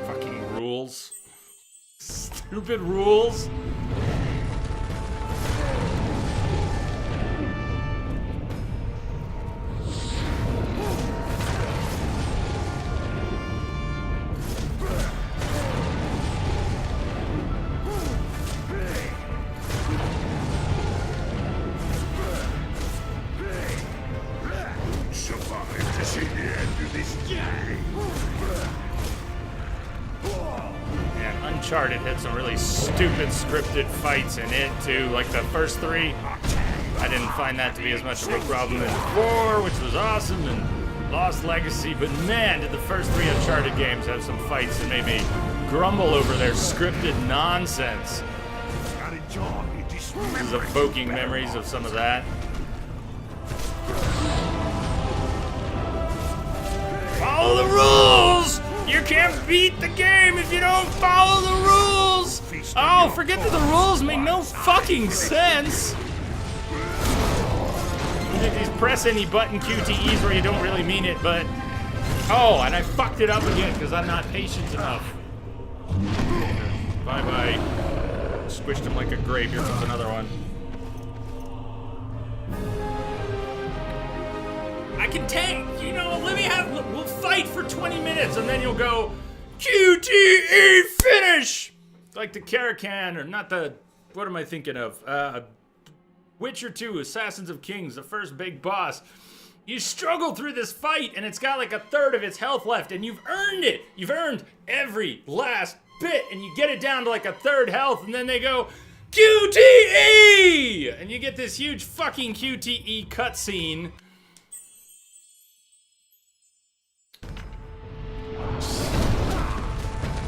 Fucking rules. Stupid rules. Survive to see the end of this game. And Uncharted had some really stupid scripted fights in it too, like the first 3. I didn't find that to be as much of a problem as 4, which was awesome, and Lost Legacy, but man, did the first 3 Uncharted games have some fights that made me grumble over their scripted nonsense. This is evoking memories of some of that. Follow the rules! You can't beat the game if you don't follow the rules! Oh, forget that the rules make no fucking sense! These press any button QTEs where you don't really mean it, but... Oh, and I fucked it up again because I'm not patient enough. Bye-bye. Squished him like a grape. Here comes another one. I can tank, you know, we'll fight for 20 minutes and then you'll go, QTE finish! Like the Karakan, or not the, what am I thinking of? Witcher 2, Assassins of Kings, the first big boss. You struggle through this fight and it's got like a third of its health left and you've earned it. You've earned every last bit and you get it down to like a third health and then they go, QTE! And you get this huge fucking QTE cutscene.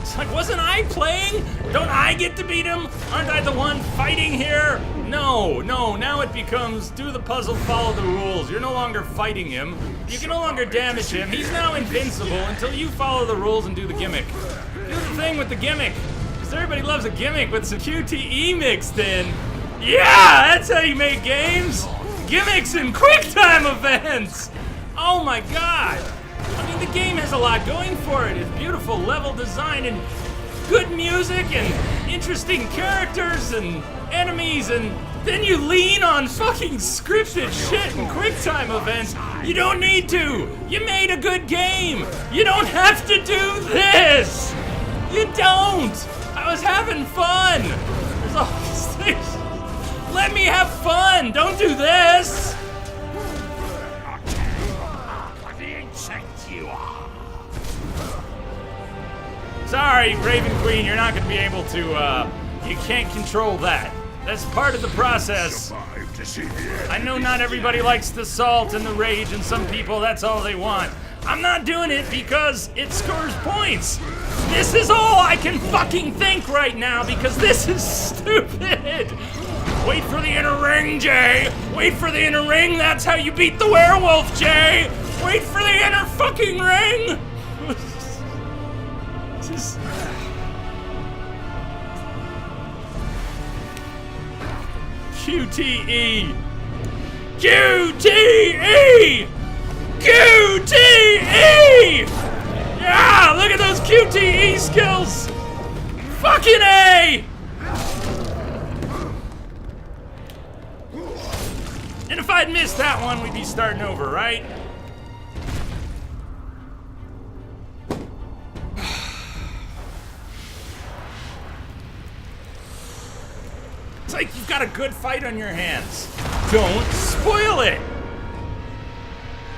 It's like, wasn't I playing? Don't I get to beat him? Aren't I the one fighting here? No, now it becomes do the puzzle, follow the rules. You're no longer fighting him. You can no longer damage him. He's now invincible until you follow the rules and do the gimmick. Do the thing with the gimmick. Because everybody loves a gimmick with some QTE mixed in. Yeah, that's how you make games. Gimmicks and QuickTime events. Oh my god. I mean, the game has a lot going for it. It's beautiful level design and good music and interesting characters and enemies, and then you lean on fucking scripted shit and QuickTime events. You don't need to. You made a good game. You don't have to do this. You don't. I was having fun. There's all these things. Let me have fun. Don't do this. Sorry, Raven Queen, you're not gonna be able to, you can't control that. That's part of the process. I know not everybody likes the salt and the rage, and some people, that's all they want. I'm not doing it because it scores points. This is all I can fucking think right now because this is stupid. Wait for the inner ring, Jay. Wait for the inner ring, that's how you beat the werewolf, Jay. Wait for the inner fucking ring. Just... QTE! QTE! QTE! Yeah, look at those QTE skills! Fucking A! And if I'd missed that one, we'd be starting over, right? It's like you've got a good fight on your hands. Don't spoil it!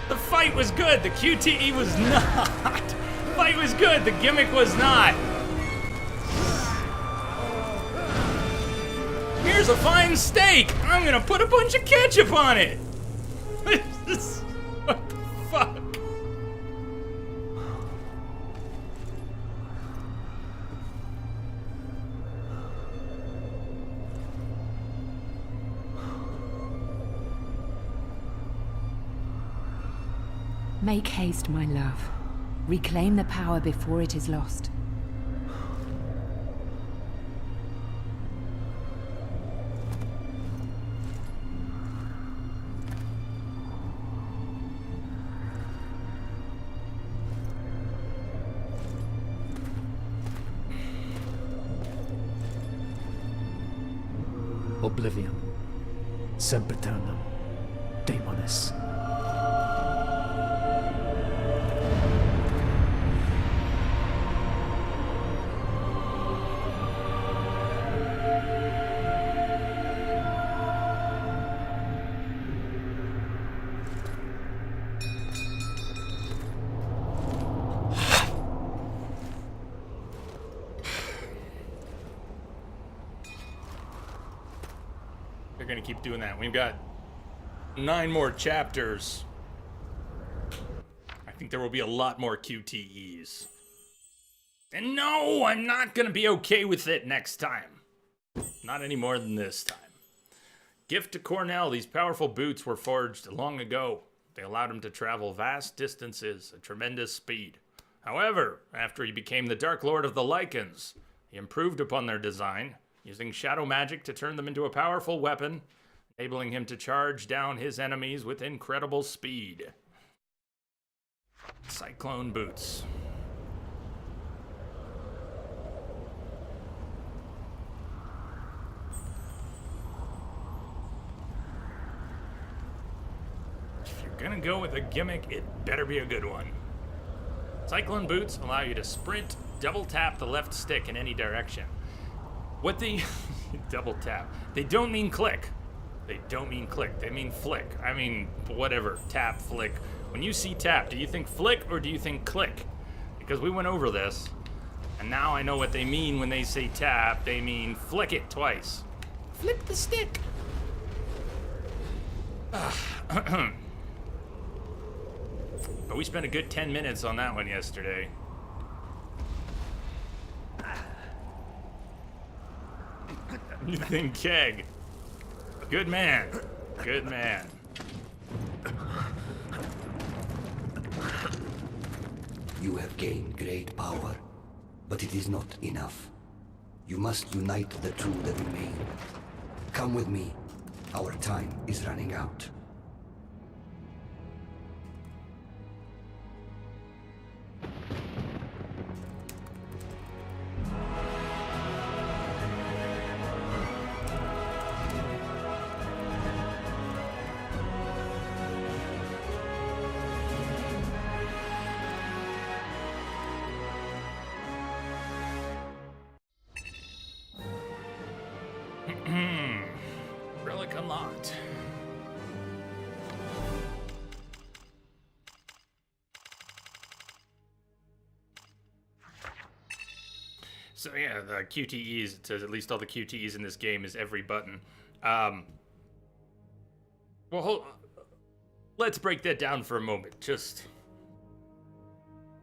The fight was good, the QTE was not. The fight was good, the gimmick was not. Here's a fine steak. I'm gonna put a bunch of ketchup on it. What the fuck? Make haste, my love. Reclaim the power before it is lost. Oblivion. Sempiternam. Daemonis. They're gonna keep doing that. We've got 9 more chapters. I think there will be a lot more QTEs. And no, I'm not gonna be okay with it next time. Not any more than this time. Gift to Cornell, these powerful boots were forged long ago. They allowed him to travel vast distances at tremendous speed. However, after he became the Dark Lord of the Lycans, he improved upon their design, using shadow magic to turn them into a powerful weapon, enabling him to charge down his enemies with incredible speed. Cyclone boots. If you're gonna go with a gimmick, it better be a good one. Cyclone boots allow you to sprint, double tap the left stick in any direction. What the double tap? They don't mean click. They don't mean click. They mean flick. I mean, whatever. Tap, flick. When you see tap, do you think flick or do you think click? Because we went over this, and now I know what they mean when they say tap. They mean flick it twice. Flip the stick. But we spent a good 10 minutes on that one yesterday. Ethan Keg. Good man. Good man. You have gained great power, but it is not enough. You must unite the two that remain. Come with me. Our time is running out. Relic unlocked. So yeah, the QTEs, it says at least all the QTEs in this game is every button. Let's break that down for a moment. Just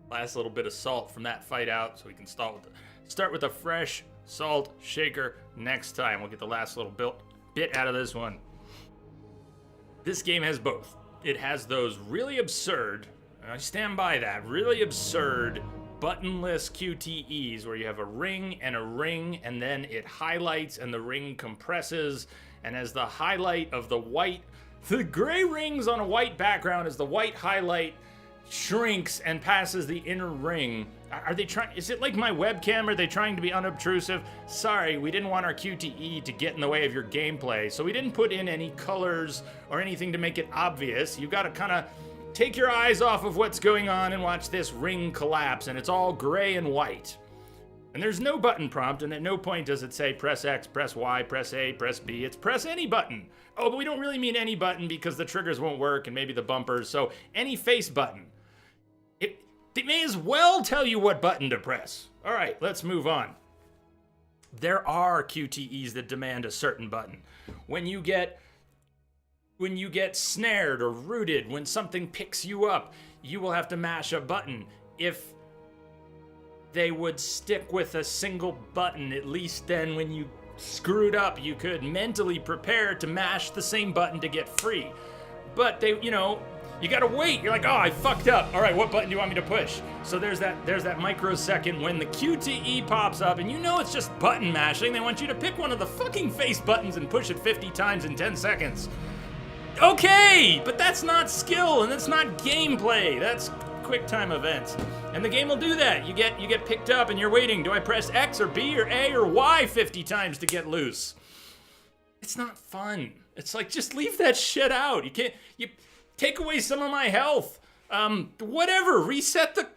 last little bit of salt from that fight out, so we can start with a fresh salt shaker next time. We'll get the last little bit out of this one. This game has both. It has those really absurd, and I stand by that, really absurd buttonless QTEs where you have a ring, and then it highlights and the ring compresses, and as the highlight of the gray rings on a white background, as the white highlight shrinks and passes the inner ring. Are they trying? Is it like my webcam? Are they trying to be unobtrusive? Sorry, we didn't want our QTE to get in the way of your gameplay, so we didn't put in any colors or anything to make it obvious. You gotta kind of take your eyes off of what's going on and watch this ring collapse, and it's all gray and white. And there's no button prompt, and at no point does it say press X, press Y, press A, press B. It's press any button. Oh, but we don't really mean any button because the triggers won't work and maybe the bumpers, so any face button. They may as well tell you what button to press. All right, let's move on. There are QTEs that demand a certain button. When you get snared or rooted, when something picks you up, you will have to mash a button. If they would stick with a single button, at least then when you screwed up, you could mentally prepare to mash the same button to get free. But they, You gotta wait. You're like, oh, I fucked up. All right, what button do you want me to push? So there's that microsecond when the Q to E pops up, and you know it's just button mashing. They want you to pick one of the fucking face buttons and push it 50 times in 10 seconds. Okay, but that's not skill, and that's not gameplay. That's quick time events. And the game will do that. You get picked up, and you're waiting. Do I press X or B or A or Y 50 times to get loose? It's not fun. It's like, just leave that shit out. You take away some of my health. Whatever, reset the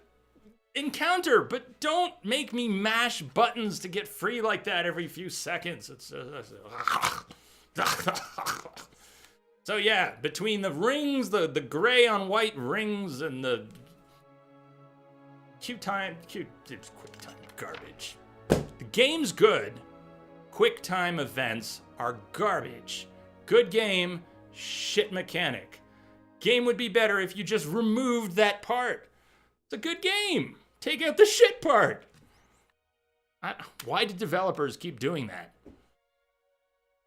encounter, but don't make me mash buttons to get free like that every few seconds. So yeah, between the rings, the gray on white rings, and the quick time garbage. The game's good. Quick time events are garbage. Good game, shit mechanic. Game would be better if you just removed that part. It's a good game. Take out the shit part. Why do developers keep doing that?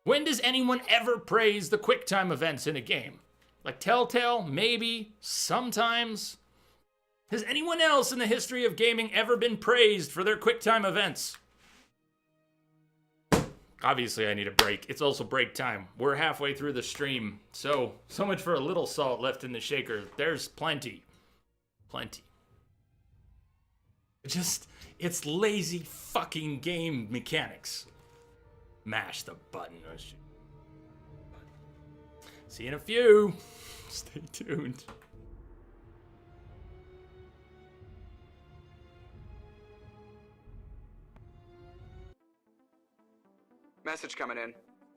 When does anyone ever praise the quick time events in a game? Like Telltale, maybe, sometimes. Has anyone else in the history of gaming ever been praised for their quick time events? Obviously, I need a break. It's also break time. We're halfway through the stream, so much for a little salt left in the shaker. There's plenty. Plenty. It's lazy fucking game mechanics. Mash the button. See you in a few. Stay tuned. Message coming in.